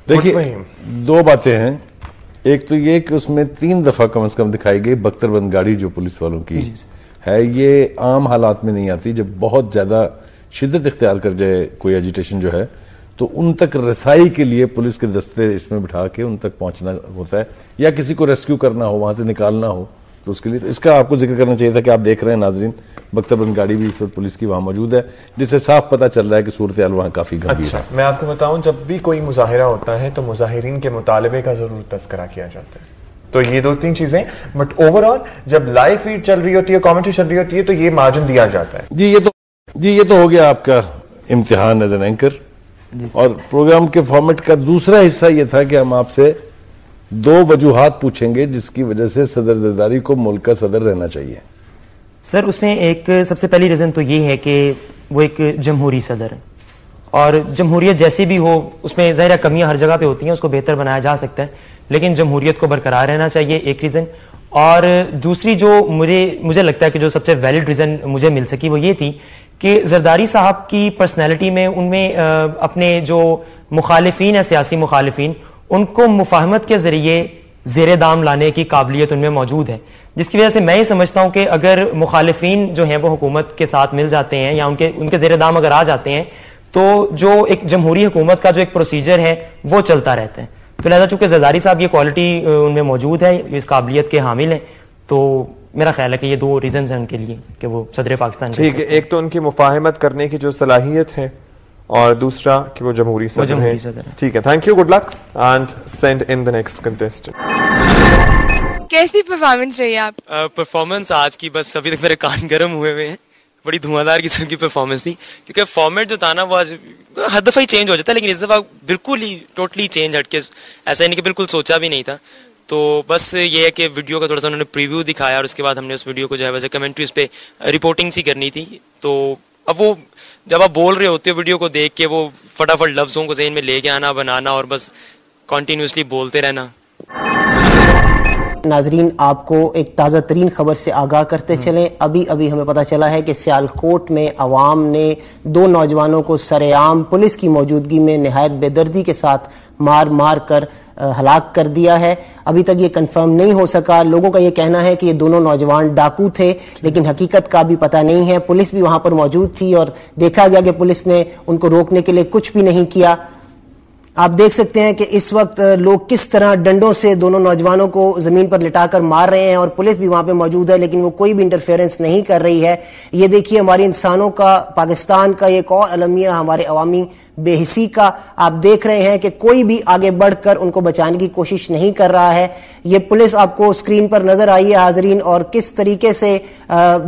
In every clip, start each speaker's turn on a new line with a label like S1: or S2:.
S1: دیکھیے دو باتیں ہیں. ایک تو یہ کہ اس میں 3 دفعہ کم از کم دکھائی گئی بختر بند گاڑی جو پولیس والوں کی ہے. یہ عام حالات میں نہیں آتی. جب بہت زیادہ شدت اختیار کر جائے کوئی ایجیٹیشن جو ہے تو ان تک رسائی کے لیے پولیس کے دستے اس میں بٹھا کے ان تک پہنچنا ہوتا ہے, یا کسی کو ریسکیو کرنا ہو, وہاں سے نکالنا ہو, تو اس کے لیے تو اس کا آپ کو ذکر کرنا چاہیے تھا کہ آپ دیکھ رہے ہیں ناظرین, بختر بند گاڑی بھی اس وقت پولیس کی وہاں موجود ہے, جس سے صاف پتہ چل رہا ہے کہ صورتحال وہاں کافی گمبھیر ہے.
S2: میں آپ کو بتاؤں, جب بھی کوئی مظاہرہ ہوتا ہے تو مظاہرین کے مطالبے کا ضرور تذکرہ کیا جاتا ہے. تو یہ 2-3 چیزیں, بٹ اوور آل جب لائیو فیڈ چل رہی ہوتی ہے, کامنٹری چل رہی ہوتی ہے, تو یہ مارجن دیا جاتا ہے.
S1: جی یہ تو ہو گیا آپ کا امتحان ایز این اینکر. اور پروگرام کے فارمیٹ کا دوسرا حصہ یہ تھا کہ ہم آپ سے 2 وجوہات پوچھیں گے جس کی وجہ سے صدر زرداری کو ملک کا صدر رہنا چاہیے.
S3: سر اس میں ایک سب سے پہلی ریزن تو یہ ہے کہ وہ ایک جمہوری صدر ہے, اور جمہوریت جیسی بھی ہو اس میں ظاہر کمیاں ہر جگہ پہ ہوتی ہیں, اس کو بہتر بنایا جا سکتا ہے, لیکن جمہوریت کو برقرار رہنا چاہیے, ایک ریزن. اور دوسری جو مجھے لگتا ہے کہ جو سب سے ویلڈ ریزن مجھے مل سکی وہ یہ تھی کہ زرداری صاحب کی پرسنالٹی میں, ان میں اپنے جو مخالفین ہیں, سیاسی مخالفین, ان کو مفاہمت کے ذریعے زیر دام لانے کی قابلیت ان میں موجود ہے, جس کی وجہ سے میں یہ سمجھتا ہوں کہ اگر مخالفین جو ہیں وہ حکومت کے ساتھ مل جاتے ہیں یا ان کے زیر دام اگر آ جاتے ہیں تو جو ایک جمہوری حکومت کا جو ایک پروسیجر ہے وہ چلتا رہتا ہے. تو لہذا چونکہ زرداری صاحب یہ کوالٹی ان میں موجود ہے, اس قابلیت کے حامل ہیں, تو میرا خیال ہے کہ یہ 2 ریزنز ہیں ان کے لیے کہ وہ صدر پاکستان. ٹھیک ہے,
S2: ایک تو ان کی مفاہمت کرنے کی جو صلاحیت ہے, اور دوسرا کہ وہ جمہوری صدر ہیں. ٹھیک ہے, thank you, good luck and send in the next contestant.
S4: کیسی پرفارمنس رہی آپ؟
S5: پرفارمنس آج کی بس ابھی تک میرے کان گرم ہوئے ہیں. بڑی دھواں دار قسم کی پرفارمنس تھی, کیونکہ فارمیٹ جو تھا نا وہ آج ہر دفعہ ہی چینج ہو جاتا ہے, لیکن اس دفعہ بالکل ہی ٹوٹلی چینج ہٹ کے, ایسا نہیں کہ بالکل سوچا بھی نہیں تھا. تو بس یہ ہے کہ ویڈیو کا تھوڑا سا انہوں نے پریویو دکھایا, اور اس کے بعد ہم نے اس ویڈیو کو جو ہے ویسے کمنٹری اس پہ رپورٹنگ سی کرنی تھی. تو اب وہ جب آپ بول رہے ہوتے ہو ویڈیو کو دیکھ کے, وہ فٹافٹ لفظوں کو ذہن میں لے کے آنا, بنانا, اور بس کنٹینیوسلی بولتے رہنا.
S6: ناظرین آپ کو ایک تازہ ترین خبر سے آگاہ کرتے چلیں. ابھی ہمیں پتہ چلا ہے کہ سیالکوٹ میں عوام نے 2 نوجوانوں کو سر عام پولیس کی موجودگی میں نہایت بے دردی کے ساتھ مار کر ہلاک کر دیا ہے. ابھی تک یہ کنفرم نہیں ہو سکا. لوگوں کا یہ کہنا ہے کہ یہ دونوں نوجوان ڈاکو تھے, لیکن حقیقت کا بھی پتہ نہیں ہے. پولیس بھی وہاں پر موجود تھی اور دیکھا گیا کہ پولیس نے ان کو روکنے کے لیے کچھ بھی نہیں کیا. آپ دیکھ سکتے ہیں کہ اس وقت لوگ کس طرح ڈنڈوں سے دونوں نوجوانوں کو زمین پر لٹا کر مار رہے ہیں, اور پولیس بھی وہاں پہ موجود ہے, لیکن وہ کوئی بھی انٹرفیئرنس نہیں کر رہی ہے. یہ دیکھیے ہماری انسانوں کا, پاکستان کا ایک اور المیہ ہمارے عوامی بے حسی کا. آپ دیکھ رہے ہیں کہ کوئی بھی آگے بڑھ کر ان کو بچانے کی کوشش نہیں کر رہا ہے. یہ پولیس آپ کو اسکرین پر نظر آئی ہے حاضرین, اور کس طریقے سے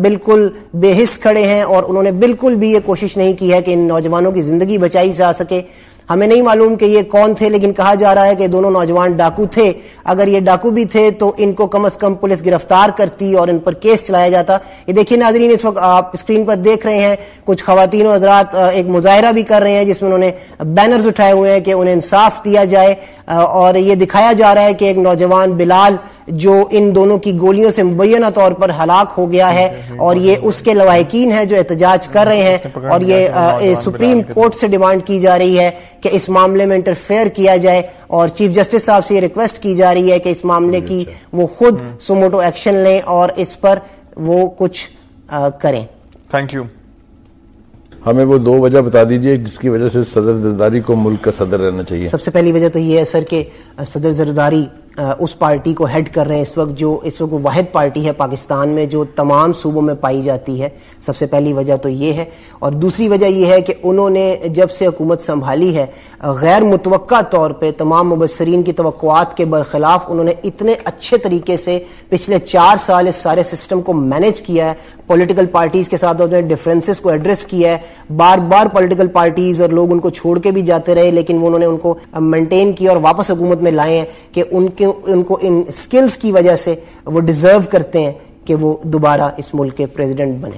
S6: بالکل بے حس کھڑے ہیں, اور انہوں نے بالکل بھی یہ کوشش نہیں کی ہے کہ ان نوجوانوں کی زندگی بچائی جا سکے. ہمیں نہیں معلوم کہ یہ کون تھے, لیکن کہا جا رہا ہے کہ دونوں نوجوان ڈاکو تھے. اگر یہ ڈاکو بھی تھے تو ان کو کم از کم پولیس گرفتار کرتی اور ان پر کیس چلایا جاتا. یہ دیکھیے ناظرین, اس وقت آپ اسکرین پر دیکھ رہے ہیں کچھ خواتین و حضرات ایک مظاہرہ بھی کر رہے ہیں جس میں انہوں نے بینرز اٹھائے ہوئے ہیں کہ انہیں انصاف دیا جائے, اور یہ دکھایا جا رہا ہے کہ ایک نوجوان بلال جو ان دونوں کی گولیوں سے مبینہ طور پر ہلاک ہو گیا ہے, اور یہ اس کے لواحقین ہیں جو احتجاج کر رہے ہیں, اور یہ سپریم کورٹ سے ڈیمانڈ کی جا رہی ہے کہ اس معاملے میں انٹرفیئر کیا جائے, اور چیف جسٹس صاحب سے یہ ریکویسٹ کی جا رہی ہے کہ اس معاملے کی وہ خود سوموٹو ایکشن لیں اور اس پر وہ کچھ کریں.
S2: Thank you.
S1: ہمیں وہ 2 وجہ بتا دیجئے جس کی وجہ سے صدر زرداری کو ملک کا صدر رہنا چاہیے.
S6: سب سے پہلی وجہ تو یہ ہے سر کہ صدر زرداری اس پارٹی کو ہیڈ کر رہے ہیں اس وقت وہ واحد پارٹی ہے پاکستان میں جو تمام صوبوں میں پائی جاتی ہے. سب سے پہلی وجہ تو یہ ہے, اور دوسری وجہ یہ ہے کہ انہوں نے جب سے حکومت سنبھالی ہے غیر متوقع طور پہ تمام مبصرین کی توقعات کے برخلاف انہوں نے اتنے اچھے طریقے سے پچھلے 4 سال اس سارے سسٹم کو مینیج کیا ہے. پولیٹیکل پارٹیز کے ساتھ انہوں نے ڈفرینسز کو ایڈریس کیا ہے. بار بار پولیٹیکل پارٹیز اور لوگ ان کو چھوڑ کے بھی جاتے رہے, لیکن انہوں نے ان کو مینٹین کیا اور واپس حکومت میں لائے ہیں کہ ان کو ان سکلز کی وجہ سے وہ ڈیزرو کرتے ہیں کہ وہ دوبارہ اس ملک کے پریزیڈنٹ بنے.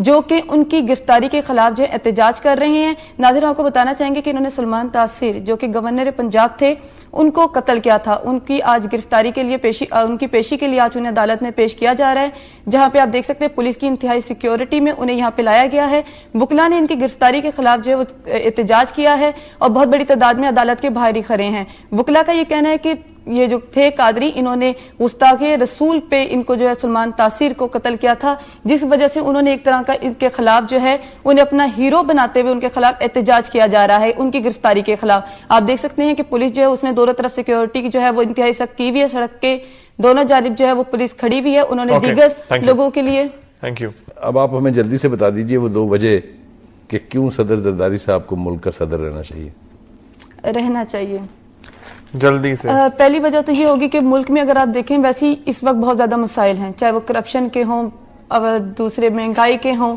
S7: جو کہ ان کی گرفتاری کے خلاف جو احتجاج کر رہے ہیں. ناظرین آپ کو بتانا چاہیں گے کہ انہوں نے سلمان تاثیر جو کہ گورنر پنجاب تھے ان کو قتل کیا تھا. ان کی آج گرفتاری کے لیے ان کی پیشی کے لیے آج انہیں عدالت میں پیش کیا جا رہا ہے, جہاں پہ آپ دیکھ سکتے ہیں پولیس کی انتہائی سیکیورٹی میں انہیں یہاں پہ لایا گیا ہے. وکلا نے ان کی گرفتاری کے خلاف جو ہے وہ احتجاج کیا ہے اور بہت بڑی تعداد میں عدالت کے باہر ہی کھڑے ہیں. وکلا کا یہ کہنا ہے کہ یہ جو تھے قادری انہوں نے گستاخی رسول پہ ان کو جو ہے سلمان تاثیر کو قتل کیا تھا, جس وجہ سے انہوں نے ایک طرح کا ان کے خلاف جو ہے انہیں اپنا ہیرو بناتے ہوئے ان کے خلاف احتجاج کیا جا رہا ہے ان کی گرفتاری کے خلاف. آپ دیکھ سکتے ہیں کہ پولیس جو ہے اس نے دونوں طرف سیکیورٹی کی جو ہے وہ انتہائی سخت کی ہوئی ہے, سڑک کے دونوں جانب جو ہے وہ پولیس کھڑی ہوئی ہے, انہوں نے دیگر لوگوں کے لیے.
S2: Thank you.
S1: اب آپ ہمیں جلدی سے بتا دیجئے وہ 2 وجہ کہ کیوں صدر زرداری صاحب کو ملک کا صدر رہنا چاہیے.
S2: جلدی سے.
S7: پہلی وجہ تو یہ ہوگی کہ ملک میں اگر آپ دیکھیں ویسے اس وقت بہت زیادہ مسائل ہیں, چاہے وہ کرپشن کے ہوں, دوسرے مہنگائی کے ہوں,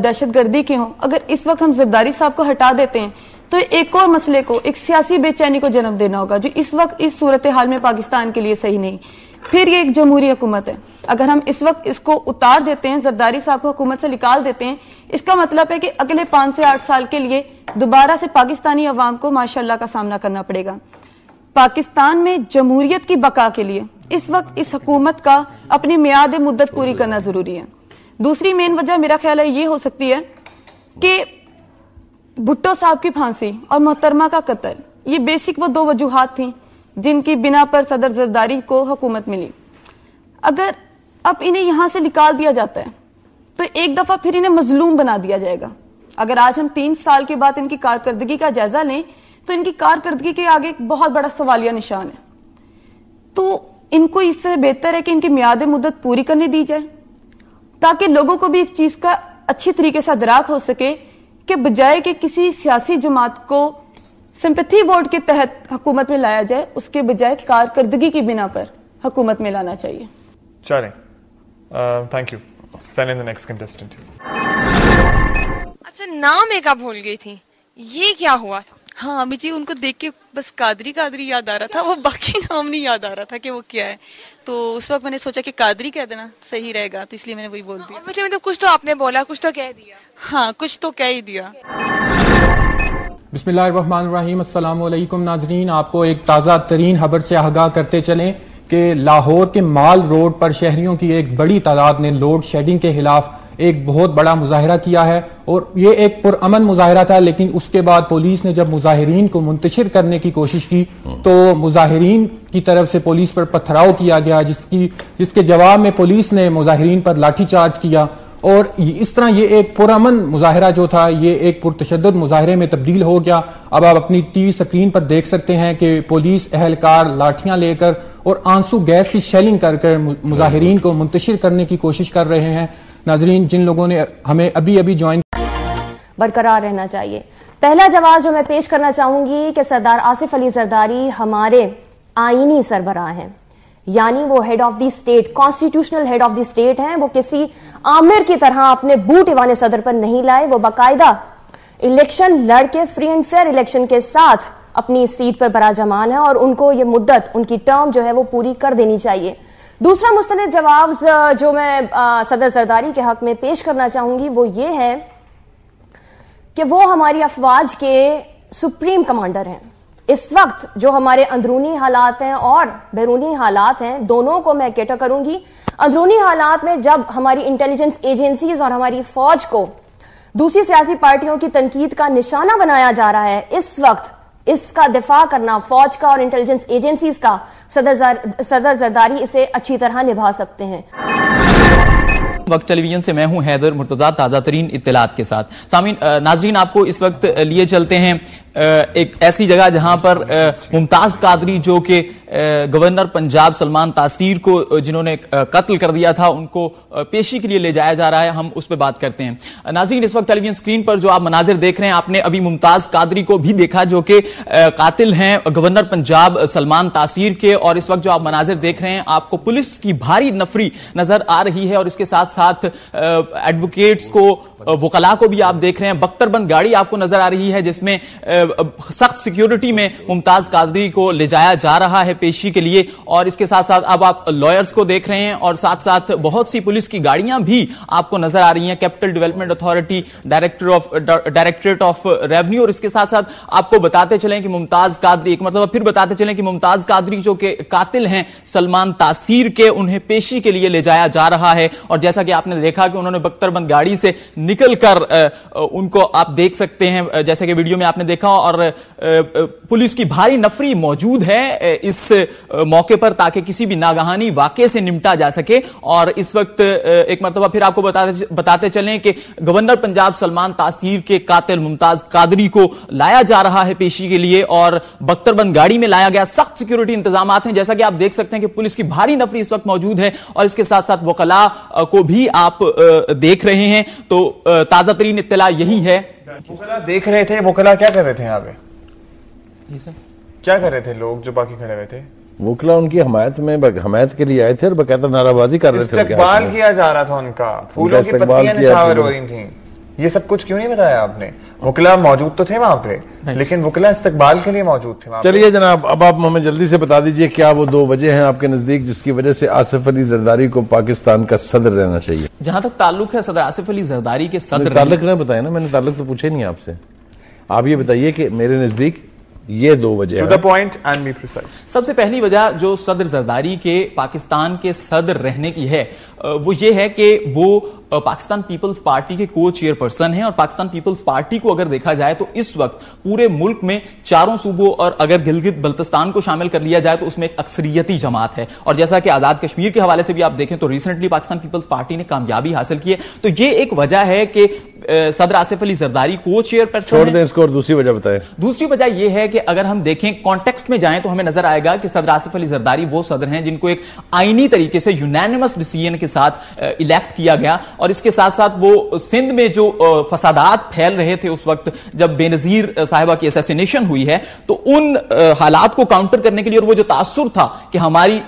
S7: دہشت گردی کے ہوں. اگر اس وقت ہم زرداری صاحب کو ہٹا دیتے ہیں تو ایک اور مسئلے کو, ایک سیاسی بے چینی کو جنم دینا ہوگا جو اس وقت اس صورتحال میں پاکستان کے لیے صحیح نہیں. پھر یہ ایک جمہوری حکومت ہے, اگر ہم اس وقت اس کو اتار دیتے ہیں, زرداری صاحب کو حکومت سے نکال دیتے ہیں, اس کا مطلب ہے کہ اگلے 5 سے 8 سال کے لیے دوبارہ سے پاکستانی عوام کو ماشاءاللہ کا سامنا کرنا پڑے گا. پاکستان میں جمہوریت کی بقا کے لیے اس وقت اس حکومت کا اپنی میعاد مدت پوری کرنا ضروری ہے. دوسری مین وجہ میرا خیال ہے یہ ہو سکتی ہے کہ بھٹو صاحب کی پھانسی اور محترمہ کا قتل, یہ بیسک وہ 2 وجوہات تھیں جن کی بنا پر صدر زرداری کو حکومت ملی. اگر اب انہیں یہاں سے نکال دیا جاتا ہے تو ایک دفعہ پھر انہیں مظلوم بنا دیا جائے گا. اگر آج ہم 3 سال کے بعد ان کی کارکردگی کا جائزہ لیں تو ان کی کارکردگی کے آگے ایک بہت بڑا سوالیہ نشان ہے. تو ان کو اس سے بہتر ہے کہ ان کی میعاد مدت پوری کرنے دی جائے تاکہ لوگوں کو بھی ایک چیز کا اچھی طریقے سے ادراک ہو سکے کہ بجائے کہ کسی سیاسی جماعت کو سمپتھی ووٹ کے تحت حکومت میں لایا جائے, اس کے بجائے کارکردگی کی بنا پر حکومت میں لانا چاہیے.
S2: چلیں, thank you. Send in the next contestant.
S8: اچھا, نام ایک آپ بھول گئی تھی, یہ کیا ہوا تھا؟
S9: ہاں امی جی, ان کو دیکھ کے بس قادری یاد آ رہا تھا, وہ باقی نام نہیں یاد آ رہا تھا کہ وہ کیا ہے. تو اس وقت میں نے سوچا کہ قادری کہہ دینا صحیح رہے گا, تو اس لیے میں نے وہی بول دیا.
S8: مطلب کچھ تو آپ نے بولا, کچھ تو کہہ دیا.
S9: ہاں, کچھ تو کہہ ہی دیا.
S10: بسم اللہ الرحمن الرحیم. السلام علیکم ناظرین, آپ کو ایک تازہ ترین خبر سے آگاہ کرتے چلیں کہ لاہور کے مال روڈ پر شہریوں کی ایک بڑی تعداد نے لوڈ شیڈنگ کے خلاف ایک بہت بڑا مظاہرہ کیا ہے, اور یہ ایک پرامن مظاہرہ تھا. لیکن اس کے بعد پولیس نے جب مظاہرین کو منتشر کرنے کی کوشش کی تو مظاہرین کی طرف سے پولیس پر پتھراؤ کیا گیا, جس کے جواب میں پولیس نے مظاہرین پر لاٹھی چارج کیا, اور اس طرح یہ ایک پرامن مظاہرہ جو تھا یہ ایک پرتشدد مظاہرے میں تبدیل ہو گیا. اب آپ اپنی ٹی وی سکرین پر دیکھ سکتے ہیں کہ پولیس اہلکار لاٹھیاں لے کر اور آنسو گیس کی شیلنگ کر مظاہرین کو منتشر کرنے کی کوشش کر رہے ہیں. ناظرین, جن لوگوں نے ہمیں ابھی جوائن
S11: برقرار رہنا چاہیے. پہلا جواز جو میں پیش کرنا چاہوں گی کہ سردار آصف علی زرداری ہمارے آئینی سربراہ ہیں, یعنی وہ head of the state, constitutional head of the state ہیں. وہ کسی آمر کی طرح اپنے بوٹ ایوان صدر پر نہیں لائے, وہ باقاعدہ الیکشن لڑ کے فری اینڈ فیئر الیکشن کے ساتھ اپنی سیٹ پر براجمان ہے, اور ان کو یہ مدت, ان کی ٹرم جو ہے وہ پوری کر دینی چاہیے. دوسرا مستند جواب جو میں صدر زرداری کے حق میں پیش کرنا چاہوں گی وہ یہ ہے کہ وہ ہماری افواج کے سپریم کمانڈر ہیں. اس وقت جو ہمارے اندرونی حالات ہیں اور بیرونی حالات ہیں, دونوں کو میں کیٹر کروں گی. اندرونی حالات میں جب ہماری انٹیلیجنس ایجنسیز اور ہماری فوج کو دوسری سیاسی پارٹیوں کی تنقید کا نشانہ بنایا جا رہا ہے, اس وقت اس کا دفاع کرنا فوج کا اور انٹیلیجنس ایجنسیز کا صدر زرداری اسے اچھی طرح نبھا سکتے ہیں.
S12: وقت ٹیلی ویژن سے میں ہوں حیدر مرتضیٰ, تازہ ترین اطلاعات کے ساتھ. سامعین, ناظرین, آپ کو اس وقت لیے چلتے ہیں ایک ایسی جگہ جہاں پر ممتاز قادری جو کہ گورنر پنجاب سلمان تاثیر کو جنہوں نے قتل کر دیا تھا, ان کو پیشی کے لیے لے جایا جا رہا ہے. ہم اس پہ بات کرتے ہیں. ناظرین, اس وقت ٹیلی ویژن اسکرین پر جو آپ مناظر دیکھ رہے ہیں, آپ نے ابھی ممتاز قادری کو بھی دیکھا جو کہ قاتل ہیں گورنر پنجاب سلمان تاثیر کے, اور اس وقت جو آپ مناظر دیکھ رہے ہیں آپ کو پولیس کی بھاری نفری نظر آ رہی ہے, اور اس کے ساتھ ساتھ ایڈوکیٹس کو, وکلاء کو بھی آپ دیکھ رہے ہیں. بختر بند گاڑی آپ کو نظر آ رہی ہے جس میں سخت سیکیورٹی میں ممتاز قادری کو لے جایا جا رہا ہے پیشی کے لیے. اور اس کے ساتھ ساتھ اب آپ لائرز کو دیکھ رہے ہیں اور ساتھ ساتھ بہت سی پولیس کی گاڑیاں بھی آپ کو نظر آ رہی ہیں, capital development authority, directorate of revenue. اور اس کے ساتھ ساتھ آپ کو بتاتے چلیں کہ ممتاز قادری, ایک مرتبہ پھر بتاتے چلیں کہ ممتاز قادری جو کہ قاتل ہیں سلمان تاثیر کے, انہیں پیشی کے لیے لے جایا جا رہا ہے. اور جیسا کہ آپ نے دیکھا کہ انہوں نے بختر بند گاڑی سے نکل کر ان کو آپ دیکھ سکتے ہیں جیسے کہ ویڈیو میں آپ نے دیکھا, اور پولیس کی بھاری نفری موجود ہے اس موقع پر تاکہ کسی بھی ناگہانی واقعے سے نمٹا جا سکے. اور اس وقت ایک مرتبہ پھر آپ کو بتاتے چلیں کہ گورنر پنجاب سلمان تاثیر کے قاتل ممتاز قادری کو لایا جا رہا ہے پیشی کے لیے اور بختر بند گاڑی میں لایا گیا. سخت سیکیورٹی انتظامات ہیں جیسا کہ آپ دیکھ سکتے ہیں کہ پولیس کی بھاری نفری اس وقت موجود ہے, اور اس کے ساتھ ساتھ وکلاء کو بھی آپ دیکھ رہے ہیں. تو تازہ ترین اطلاع یہی ہے.
S2: وکلاء دیکھ رہے تھے, وکلاء کیا کر رہے تھے یہاں پہ؟ جی سر, کیا کر رہے تھے لوگ جو باقی کھڑے ہوئے تھے؟
S1: وکلاء ان کی حمایت کے لیے آئے تھے اور باقاعدہ نعرہ بازی کر رہے تھے,
S2: استقبال کیا جا رہا تھا ان کا, پھولوں کی پتیاں نچھاور ہو رہی تھیں. یہ سب کچھ کیوں نہیں بتایا آپ نے؟ وکلاء موجود تو تھے وہاں پہ, لیکن وکلاء استقبال کے لیے موجود تھے.
S1: چلیے جناب, اب آپ ہمیں جلدی سے بتا دیجئے کیا وہ دو وجہ ہیں آپ کے نزدیک جس کی وجہ سے آصف علی زرداری کو پاکستان کا صدر رہنا چاہیے؟
S12: جہاں تک تعلق ہے صدر آصف علی زرداری کے صدر,
S1: تعلق نہ بتائیں نا, میں نے تعلق تو پوچھے نہیں آپ سے. آپ یہ بتائیے کہ میرے نزدیک یہ دو وجہ ہیں.
S12: سب سے پہلی وجہ جو صدر زرداری کے پاکستان کے صدر رہنے کی ہے وہ یہ ہے کہ وہ پاکستان پیپلز پارٹی کے کو چیئر پرسن ہیں. اور پاکستان پیپلز پارٹی کو اگر دیکھا جائے تو اس وقت پورے ملک میں چاروں صوبوں اور اگر گلگت بلتستان کو شامل کر لیا جائے تو اس میں ایک اکثریتی جماعت ہے. اور جیسا کہ آزاد کشمیر کے حوالے سے بھی آپ دیکھیں تو ریسنٹلی پاکستان پیپلز پارٹی نے کامیابی حاصل کی ہے. تو یہ ایک وجہ ہے کہ صدر آصف علی زرداری کو چیئر پرسن
S1: چھوڑ دیں اس کو, اور دوسری وجہ بتائیں.
S12: دوسری وجہ یہ ہے کہ اگر ہم دیکھیں کانٹیکسٹ میں جائیں تو ہمیں نظر آئے گا کہ صدر آصف علی زرداری وہ صدر ہیں جن کو ایک آئینی طریقے سے یونینیمس ڈیسیژن کے ساتھ الیکٹ کیا گیا. اور اس کے ساتھ ساتھ وہ سندھ میں جو فسادات پھیل رہے تھے اس وقت جب بے نظیر صاحبہ کی اسیسینیشن ہوئی ہے, تو ان حالات کو کاؤنٹر کرنے کے لیے اور وہ جو تاثر تھا کہ ہماری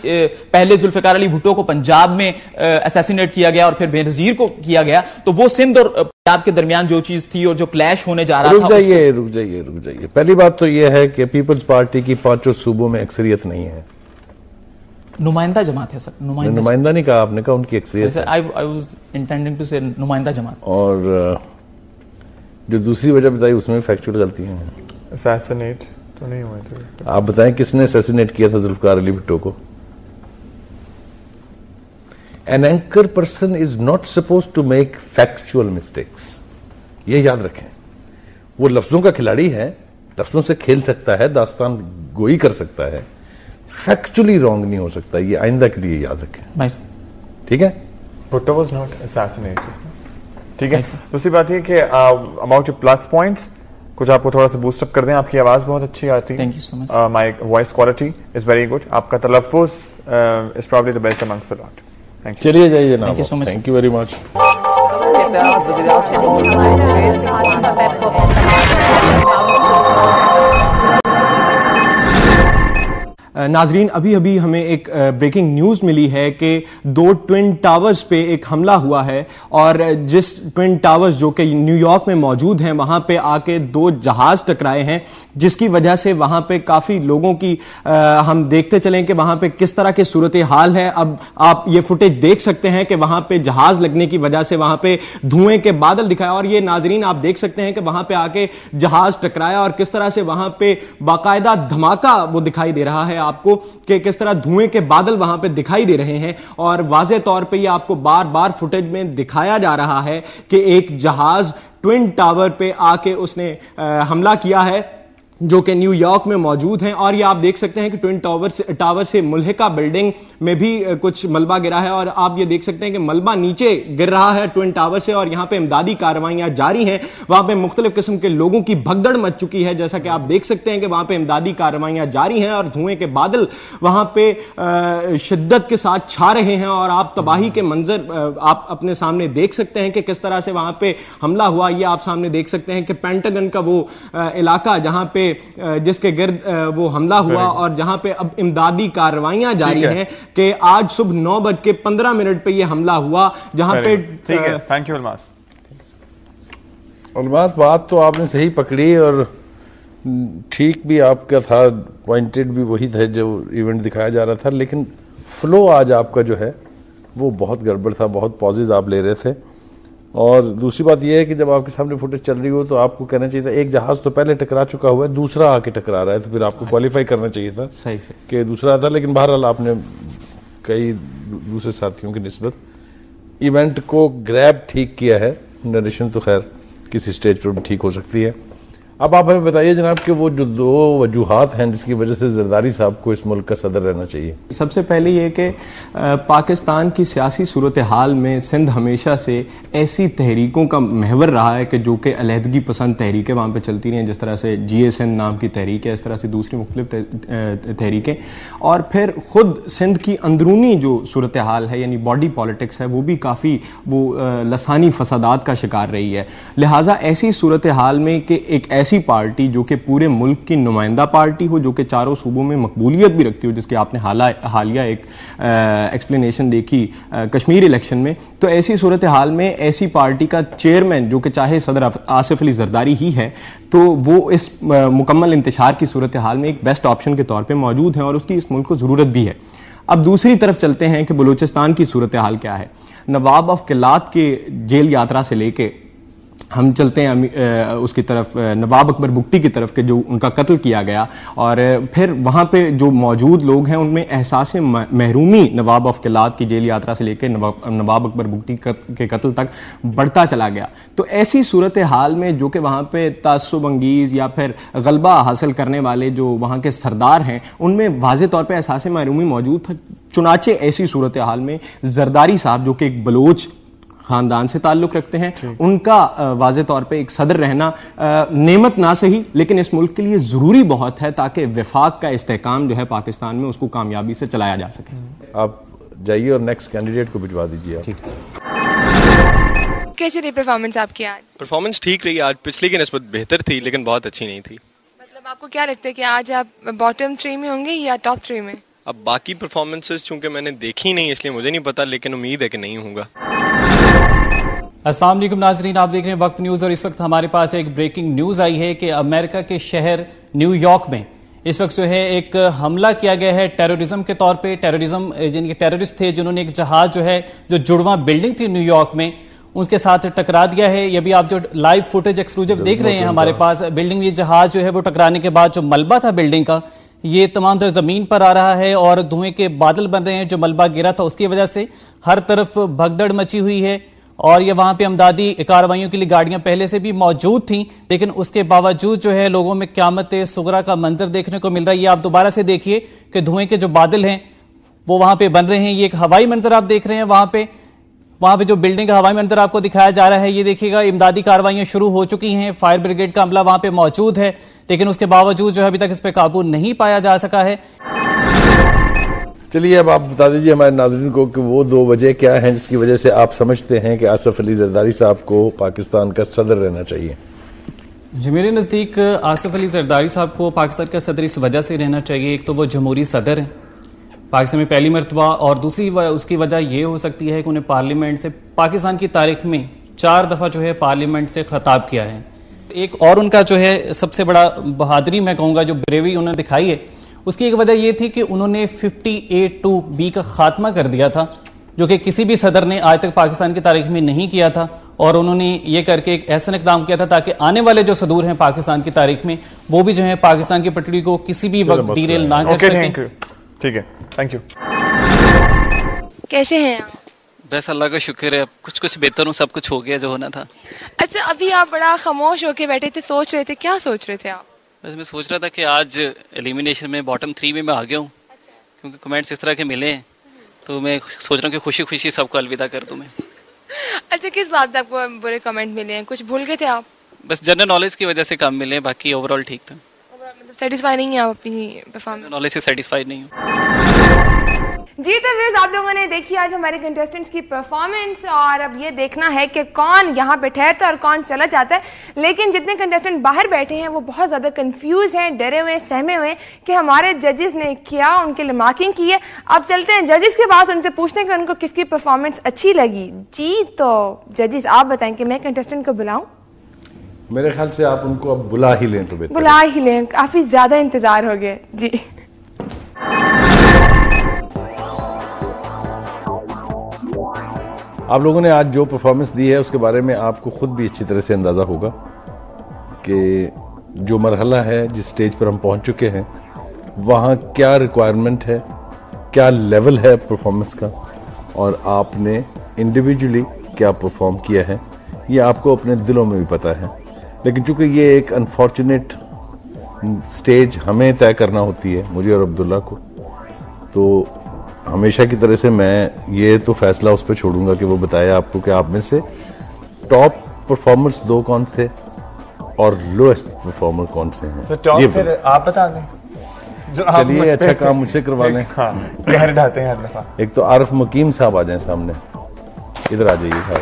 S12: پہلے ذوالفقار علی بھٹو کو پنجاب میں اسیسینیٹ کیا گیا اور پھر بے نظیر کو کیا گیا, تو وہ سندھ اور پنجاب کے درمیان جو چیز تھی اور جو کلیش ہونے جا رہا تھا.
S1: رک جائیے. پہلی بات تو یہ ہے کہ پیپلز پارٹی کی 5 صوبوں میں اکثریت نہیں ہے,
S12: نمائندہ جماعت ہے سر.
S1: نمائندہ نہیں کہا آپ نے, کہا ان کی اکثریت ہے.
S12: I was intending to say نمائندہ جماعت.
S1: اور جو دوسری وجہ بتائی اس میں فیکچوئل غلطی ہیں.
S2: اسیسینیٹ تو نہیں ہوئے تھے.
S1: آپ بتائیں کس نے اسیسینیٹ کیا تھا ذوالفقار علی بھٹو کو؟ An anchor person is not supposed to make factual mistakes. یہ یاد رکھیں. وہ لفظوں کا کھلاڑی ہے, لفظوں سے کھیل سکتا ہے, داستان گوئی کر سکتا ہے, فیکچولی رانگ نہیں ہو سکتا. یہ آئندہ کے لیے یاد رکھیں, ٹھیک ہے؟
S2: بھٹو واز ناٹ اسیسینیٹڈ, ٹھیک ہے. دوسری بات یہ کہ اباؤٹ یور پلس پوائنٹس کچھ آپ کو تھوڑا سا بوسٹ اپ کر دیں. آپ کی آواز بہت اچھی آتی ہے, my voice quality is very good, آپ کا تلفظ is probably the best amongst the lot.
S1: چلیے جائیے جناب, تھینک یو ویری مچ.
S13: ناظرین, ابھی ہمیں ایک بریکنگ نیوز ملی ہے کہ 2 ٹوئن ٹاورز پہ ایک حملہ ہوا ہے, اور جس ٹوئن ٹاورز جو کہ نیو یارک میں موجود ہیں وہاں پہ آ کے 2 جہاز ٹکرائے ہیں, جس کی وجہ سے وہاں پہ کافی لوگوں کی ہم دیکھتے چلیں کہ وہاں پہ کس طرح کی صورتحال ہے. اب آپ یہ فوٹیج دیکھ سکتے ہیں کہ وہاں پہ جہاز لگنے کی وجہ سے وہاں پہ دھوئیں کے بادل دکھائے, اور یہ ناظرین آپ دیکھ سکتے ہیں کہ وہاں پہ آ کے جہاز ٹکرایا اور کس طرح سے وہاں پہ باقاعدہ دھماکہ وہ دکھائی دے رہا ہے آپ کو کہ کس طرح دھوئیں کے بادل وہاں پہ دکھائی دے رہے ہیں. اور واضح طور پہ یہ آپ کو بار بار فوٹیج میں دکھایا جا رہا ہے کہ ایک جہاز ٹوئن ٹاور پہ آ کے اس نے حملہ کیا ہے جو کہ نیو یارک میں موجود ہیں. اور یہ آپ دیکھ سکتے ہیں کہ ٹوئن ٹاور سے ملحقہ بلڈنگ میں بھی کچھ ملبہ گرا ہے, اور آپ یہ دیکھ سکتے ہیں کہ ملبہ نیچے گر رہا ہے ٹوئن ٹاور سے, اور یہاں پہ امدادی کارروائیاں جاری ہیں. وہاں پہ مختلف قسم کے لوگوں کی بھگدڑ مچ چکی ہے, جیسا کہ آپ دیکھ سکتے ہیں کہ وہاں پہ امدادی کارروائیاں جاری ہیں اور دھوئیں کے بادل وہاں پہ شدت کے ساتھ چھا رہے ہیں. اور آپ تباہی کے منظر آپ اپنے سامنے دیکھ سکتے ہیں کہ کس طرح سے وہاں پہ حملہ ہوا. یہ آپ سامنے دیکھ سکتے ہیں کہ پینٹاگن کا وہ علاقہ جہاں پہ جس کے گرد وہ حملہ ہوا, اور جہاں پہ اب امدادی کارروائیاں جاری ہیں کہ آج صبح 9:15 پہ یہ حملہ ہوا, جہاں پہ
S2: تھینک یو الماس.
S1: بات تو آپ نے صحیح پکڑی, اور ٹھیک بھی آپ کا تھا, پوائنٹڈ بھی وہی تھا جو ایونٹ دکھایا جا رہا تھا, لیکن فلو آج آپ کا جو ہے وہ بہت گڑبڑ تھا, بہت پازز آپ لے رہے تھے. اور دوسری بات یہ ہے کہ جب آپ کے سامنے فوٹیج چل رہی ہو تو آپ کو کہنا چاہیے تھا ایک جہاز تو پہلے ٹکرا چکا ہوا ہے, دوسرا آ کے ٹکرا رہا ہے, تو پھر آپ کو کوالیفائی کرنا چاہیے تھا کہ دوسرا تھا. لیکن بہرحال آپ نے کئی دوسرے ساتھیوں کی نسبت ایونٹ کو گریب ٹھیک کیا ہے. نریشن تو خیر کسی سٹیج پر بھی ٹھیک ہو سکتی ہے. اب آپ ہمیں بتائیے جناب کہ وہ جو 2 وجوہات ہیں جس کی وجہ سے زرداری صاحب کو اس ملک کا صدر رہنا چاہیے.
S13: سب سے پہلے یہ کہ پاکستان کی سیاسی صورتحال میں سندھ ہمیشہ سے ایسی تحریکوں کا محور رہا ہے کہ جو کہ علیحدگی پسند تحریکیں وہاں پہ چلتی رہی ہیں, جس طرح سے GSN نام کی تحریک ہے, اس طرح سے دوسری مختلف تحریکیں. اور پھر خود سندھ کی اندرونی جو صورتحال ہے یعنی باڈی پالیٹکس ہے وہ بھی کافی وہ لسانی فسادات کا شکار رہی ہے. لہٰذا ایسی صورتحال میں کہ ایک ایسی پارٹی جو کہ پورے ملک کی نمائندہ پارٹی ہو, جو کہ چاروں صوبوں میں مقبولیت بھی رکھتی ہو, جس کے آپ نے حالیہ ایک ایکسپلینیشن دیکھی کشمیر الیکشن میں, تو ایسی صورتحال میں ایسی پارٹی کا چیئرمین جو کہ چاہے صدر آصف علی زرداری ہی ہے, تو وہ اس مکمل انتشار کی صورتحال میں ایک بیسٹ آپشن کے طور پہ موجود ہیں اور اس کی اس ملک کو ضرورت بھی ہے. اب دوسری طرف چلتے ہیں کہ بلوچستان کی صورتحال کیا ہے. نواب آف قلات کے جیل یاترا سے لے کے ہم چلتے ہیں اس کی طرف نواب اکبر بگٹی کی طرف کہ جو ان کا قتل کیا گیا, اور پھر وہاں پہ جو موجود لوگ ہیں ان میں احساس محرومی نواب آف قلات کی جیل یاترا سے لے کے نواب اکبر بگٹی کے قتل تک بڑھتا چلا گیا. تو ایسی صورتحال میں جو کہ وہاں پہ تعصب انگیز یا پھر غلبہ حاصل کرنے والے جو وہاں کے سردار ہیں ان میں واضح طور پہ احساس محرومی موجود تھا. چنانچہ ایسی صورتحال میں زرداری صاحب جو کہ ایک بلوچ خاندان سے تعلق رکھتے ہیں, ان کا واضح طور پہ ایک صدر رہنا نعمت نہ صحیح لیکن اس ملک کے لیے ضروری بہت ہے تاکہ وفاق کا استحکام جو ہے پاکستان میں اس کو کامیابی سے چلایا جا سکے.
S1: آپ جائیے اور نیکسٹ کینڈیڈیٹ کو بھجوا دیجیے.
S8: کیسی رہی پرفارمنس آپ کی آج؟
S14: پرفارمنس ٹھیک رہی, آج پچھلی کی نسبت بہتر تھی لیکن بہت اچھی نہیں تھی.
S8: مطلب آپ کو کیا لگتا ہے کہ آج آپ باٹم 3 میں ہوں گے یا ٹاپ 3 میں؟
S14: اب باقی پرفارمنسز چونکہ میں نے دیکھی نہیں اس لیے مجھے نہیں پتا, لیکن امید ہے کہ نہیں ہوں گا.
S12: السلام علیکم ناظرین, آپ دیکھ رہے ہیں وقت نیوز اور اس وقت ہمارے پاس ایک بریکنگ نیوز آئی ہے کہ امریکہ کے شہر نیو یارک میں اس وقت جو ہے ایک حملہ کیا گیا ہے ٹیررزم کے طور پہ. ٹیررزم جن کے ٹیررسٹ تھے جنہوں نے ایک جہاز جو ہے جو جڑواں بلڈنگ تھی نیو یارک میں اس کے ساتھ ٹکرا دیا ہے. یہ بھی آپ جو لائیو فوٹیج ایکسکلوسیو دیکھ رہے ہیں ہمارے پاس بلڈنگ میں, یہ جہاز جو ہے وہ ٹکرانے کے بعد جو ملبہ تھا بلڈنگ کا یہ تمام تر زمین پر آ رہا ہے اور دھوئیں کے بادل بن رہے ہیں. جو ملبہ گرا تھا اس کی وجہ سے ہر طرف بھگدڑ مچی ہوئی ہے اور یہ وہاں پہ امدادی کارروائیوں کے لیے گاڑیاں پہلے سے بھی موجود تھیں, لیکن اس کے باوجود جو ہے لوگوں میں قیامت صغریٰ کا منظر دیکھنے کو مل رہا ہے. یہ آپ دوبارہ سے دیکھیے کہ دھوئیں کے جو بادل ہیں وہ وہاں پہ بن رہے ہیں. یہ ایک ہوائی منظر آپ دیکھ رہے ہیں, وہاں پہ جو بلڈنگ کا ہوائی منظر آپ کو دکھایا جا رہا ہے. یہ دیکھیے گا امدادی کارروائیاں شروع ہو چکی ہیں, فائر بریگیڈ کا عملہ وہاں پہ موجود ہے, لیکن اس کے باوجود جو ہے ابھی تک اس پہ قابو نہیں پایا جا سکا ہے.
S1: چلیے اب آپ بتا دیجیے ہمارے ناظرین کو کہ وہ 2 وجہ کیا ہیں جس کی وجہ سے آپ سمجھتے ہیں کہ آصف علی زرداری صاحب کو پاکستان کا صدر رہنا چاہیے.
S12: جی میرے نزدیک آصف علی زرداری صاحب کو پاکستان کا صدر اس وجہ سے رہنا چاہیے. ایک تو وہ جمہوری صدر ہیں پاکستان میں پہلی مرتبہ, اور دوسری اس کی وجہ یہ ہو سکتی ہے کہ انہیں پارلیمنٹ سے پاکستان کی تاریخ میں 4 دفعہ جو ہے پارلیمنٹ سے خطاب کیا ہے. ایک اور ان کا جو ہے سب سے بڑا بہادری میں کہوں گا جو بریوری انہوں نے دکھائی ہے اس کی ایک وجہ یہ تھی کہ انہوں نے 58(2)B کا خاتمہ کر دیا تھا جو کہ کسی بھی صدر نے آج تک پاکستان کی تاریخ میں نہیں کیا تھا, اور انہوں نے یہ کر کے ایک ایسا اقدام کیا تھا تاکہ آنے والے جو صدور ہیں پاکستان کی تاریخ میں وہ بھی جو ہے پاکستان کی پٹڑی کو کسی بھی وقت ڈیریل نہ کر سکیں.
S2: ٹھیک ہے, تھینک یو.
S8: کیسے ہیں آپ؟
S15: بس اللہ کا شکر ہے, کچھ بہتر ہوں, سب کچھ ہو گیا جو ہونا تھا.
S8: اچھا ابھی آپ بڑا خاموش ہو کے بیٹھے تھے, سوچ رہے تھے, کیا سوچ رہے تھے آپ؟
S15: بس میں سوچ رہا تھا کہ آج ایلیمینیشن میں باٹم 3 میں آ گیا ہوں کیونکہ کمنٹس اس طرح کے ملے ہیں, تو میں سوچ رہا ہوں کہ خوشی خوشی سب کو الوداع کر دوں میں.
S8: اچھا کس بات پہ آپ کو برے کمنٹ ملے ہیں, کچھ بھول گئے تھے آپ؟
S15: بس جنرل نالج کی وجہ سے کم ملے, باقی اوور آل ٹھیک تھا.
S8: مطلب سیٹسفائی نہیں ہیں آپ اپنی پرفارمنس؟
S15: نالج سے سیٹسفائیڈ نہیں ہوں.
S8: جی تو ویئرز آپ لوگوں نے دیکھی آج ہمارے کنٹیسٹنٹس کی پرفارمنس, اور اب یہ دیکھنا ہے کہ کون یہاں پہ ٹھہرتا ہے اور کون چلا جاتا ہے. لیکن جتنے کنٹیسٹنٹ باہر بیٹھے ہیں وہ بہت زیادہ کنفیوز ہیں, ڈرے ہوئے, سہمے ہوئے کہ ہمارے ججز نے کیا ان کے لیے مارکنگ کی ہے. اب چلتے ہیں ججز کے پاس, ان سے پوچھتے ہیں کہ ان کو کس کی پرفارمنس اچھی لگی. جی تو ججز آپ بتائیں کہ میں کنٹیسٹنٹ کو بلاؤں؟
S1: میرے خیال سے آپ ان کو اب بلا ہی لیں تو بہتر.
S8: بلا ہی لیں, کافی زیادہ انتظار ہو گیا جی.
S1: آپ لوگوں نے آج جو پرفارمنس دی ہے اس کے بارے میں آپ کو خود بھی اچھی طرح سے اندازہ ہوگا کہ جو مرحلہ ہے, جس سٹیج پر ہم پہنچ چکے ہیں, وہاں کیا ریکوائرمنٹ ہے, کیا لیول ہے پرفارمنس کا, اور آپ نے انڈیویجولی کیا پرفارم کیا ہے یہ آپ کو اپنے دلوں میں بھی پتہ ہے. لیکن چونکہ یہ ایک انفارچونیٹ سٹیج ہمیں طے کرنا ہوتی ہے, مجھے اور عبداللہ کو, تو ہمیشہ کی طرح سے میں یہ تو فیصلہ اس پہ چھوڑوں گا کہ وہ بتائے آپ کو کہ آپ میں سے ٹاپ پرفارمرز 2 کون تھے اور لوئسٹ پرفارمر کون سے ہیں.
S2: جی پھر آپ بتا دیں.
S1: چلیے اچھا کام مجھ سے کروا لیں.
S2: کہر ڈھاتے ہیں ہر دفعہ.
S1: ایک تو عارف مقیم صاحب آ جائیں سامنے, ادھر آ جائیے,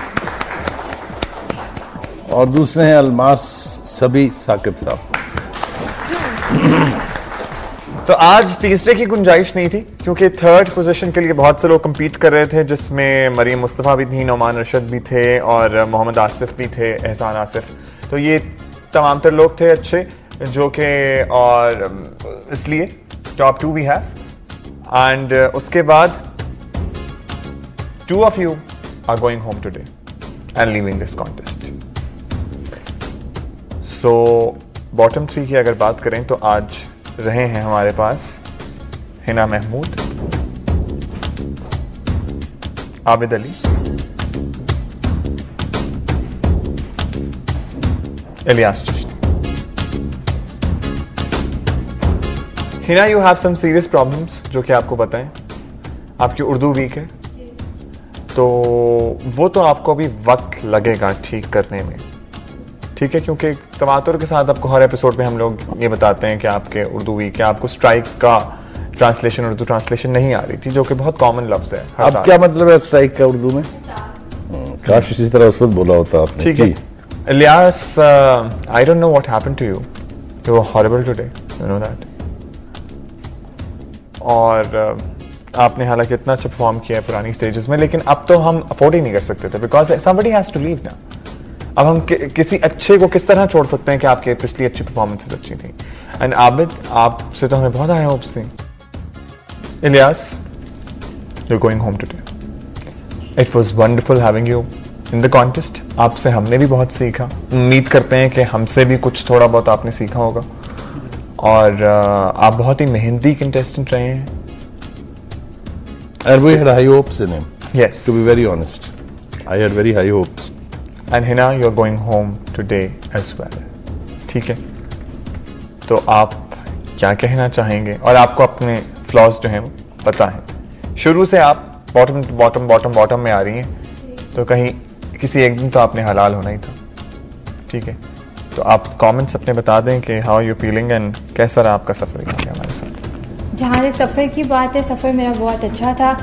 S1: اور دوسرے ہیں الماس سبی ثاقب صاحب.
S2: تو آج تیسرے کی گنجائش نہیں تھی کیونکہ 3rd پوزیشن کے لیے بہت سے لوگ کمپیٹ کر رہے تھے, جس میں مریم مصطفیٰ بھی تھی, نعمان رشد بھی تھے, اور محمد آصف بھی تھے, احسان آصف. تو یہ تمام تر لوگ تھے اچھے جو کہ, اور اس لیے ٹاپ 2 وی ہیو. اینڈ اس کے بعد 2 of you are going home today and leaving this contest. So bottom 3 کی اگر بات کریں تو آج رہے ہیں ہمارے پاس Hina Mahmood, Abid Ali, Ilyas Chishti. Hina, you have some serious problems جو کہ آپ کو بتائیں. آپ کی اردو ویک ہے تو وہ تو آپ کو ابھی وقت لگے گا ٹھیک کرنے میں, ٹھیک ہے, کیونکہ تواتر کے ساتھ آپ کو ہر ایپیسوڈ پہ ہم لوگ یہ بتاتے ہیں کہ آپ کے اردو ویک ہے, آپ کو اسٹرائک کا ٹرانسلیشن, اردو ٹرانسلیشن نہیں آ رہی تھی جو کہ بہت کامن لفظ ہے.
S1: اب کیا مطلب ہے اسٹرائک کا اردو میں؟ کاش اسی طرح اس وقت بولا ہوتا آپ نے.
S2: ٹھیک ہے Ilyas, I don't know what happened to you. You were horrible today. You know that. اور آپ نے حالانکہ اتنا اچھا پرفارم کیا ہے پرانی سٹیجز میں, لیکن اب تو ہم افورڈ ہی نہیں کر سکتے تھے because somebody has to leave now. اب ہم کسی اچھے کو کس طرح چھوڑ سکتے ہیں کہ آپ کی پچھلی اچھی پرفارمنسز اچھی تھیں. اینڈ عابد, آپ سے تو ہمیں بہت ہائی ہوپس تھیں. Ilyas, you going home today. It was wonderful having you in the contest. آپ سے ہم نے بھی بہت سیکھا, امید کرتے ہیں کہ ہم سے بھی کچھ تھوڑا بہت آپ نے سیکھا ہوگا, اور آپ بہت ہی محنتی کنٹیسٹنٹ رہے ہیں.
S1: And we had high hopes in him.
S2: Yes.
S1: To be very honest, I had very high hopes.
S2: And Hina, you are going home today as well. ٹھیک ہے, تو آپ کیا کہنا چاہیں گے؟ اور آپ کو اپنے فلاز جو ہیں پتہ ہیں, شروع سے آپ باٹم میں آ رہی ہیں, تو کہیں کسی ایک دن تو آپ نے حلال ہونا ہی تھا. ٹھیک ہے, تو آپ کامنٹس اپنے بتا دیں کہ ہاؤ یو فیلنگ اینڈ کیسا رہا آپ کا سفر ہمارے ساتھ.
S4: جہاں تک سفر کی بات ہے, سفر میرا بہت اچھا تھا,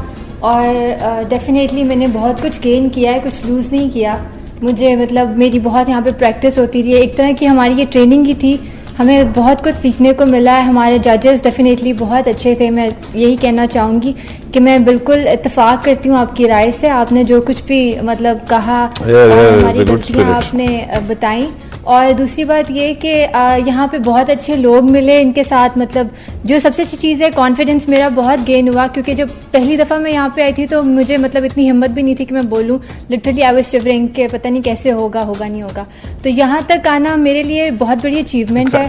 S4: اور ڈیفینیٹلی میں نے بہت کچھ گین کیا ہے, کچھ لوز نہیں کیا. مجھے مطلب میری بہت یہاں پہ پریکٹس ہوتی رہی ہے, ایک طرح کی ہماری یہ ٹریننگ ہی تھی, ہمیں بہت کچھ سیکھنے کو ملا ہے. ہمارے ججز ڈیفینیٹلی بہت اچھے تھے. میں یہی کہنا چاہوں گی کہ میں بالکل اتفاق کرتی ہوں آپ کی رائے سے. آپ نے جو کچھ بھی مطلب کہا, ہماری غلطیاں آپ نے بتائیں. اور دوسری بات یہ کہ یہاں پہ بہت اچھے لوگ ملے, ان کے ساتھ مطلب جو سب سے اچھی چیز ہے کانفیڈنس میرا بہت گین ہوا, کیونکہ جب پہلی دفعہ میں یہاں پہ آئی تھی تو مجھے مطلب اتنی ہمت بھی نہیں تھی کہ میں بولوں. لٹرلی آئی واز شیورنگ کہ پتہ نہیں کیسے ہوگا نہیں ہوگا. تو یہاں تک آنا میرے لیے بہت بڑی اچیومنٹ ہے,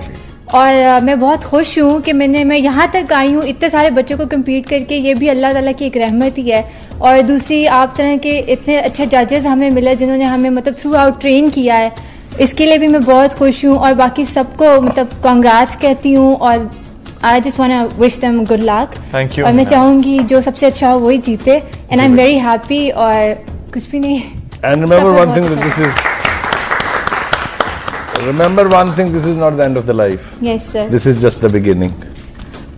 S4: اور میں بہت خوش ہوں کہ میں یہاں تک آئی ہوں اتنے سارے بچوں کو کمپیٹ کر کے. یہ بھی اللہ تعالیٰ کی ایک رحمت ہی ہے. اور دوسری آپ طرح کے اتنے اچھے ججز ہمیں ملے جنہوں نے ہمیں مطلب تھرو آؤٹ ٹرین کیا ہے, اس کے لیے بھی میں بہت خوش ہوں. اور باقی سب کو مطلب کانگریٹس کہتی ہوں, اور I just want to wish them good luck. اور میں چاہوں گی جو سب سے اچھا ہو وہی جیتے, and I am very happy. اور کچھ بھی نہیں.
S1: And remember one thing, that this is not the end of the life.
S4: Yes, sir.
S1: This is just the beginning.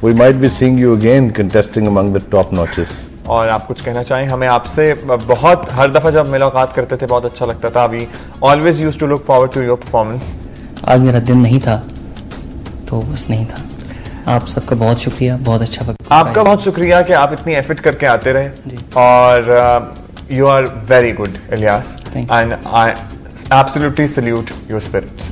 S1: We might be seeing you again contesting among the top notches.
S2: اور آپ کچھ کہنا چاہیں؟ ہمیں آپ سے بہت ہر دفعہ جب ملاقات کرتے تھے بہت اچھا لگتا تھا. ابھی always used to look forward to your performance.
S16: آج میرا دن نہیں تھا تو بس نہیں تھا. آپ سب کا بہت شکریہ, بہت اچھا وقت.
S2: آپ کا بہت شکریہ کہ آپ اتنی ایفرٹ کر کے آتے رہے. اور you are very good, Ilyas.
S16: Thank you.
S2: And I absolutely salute your spirits.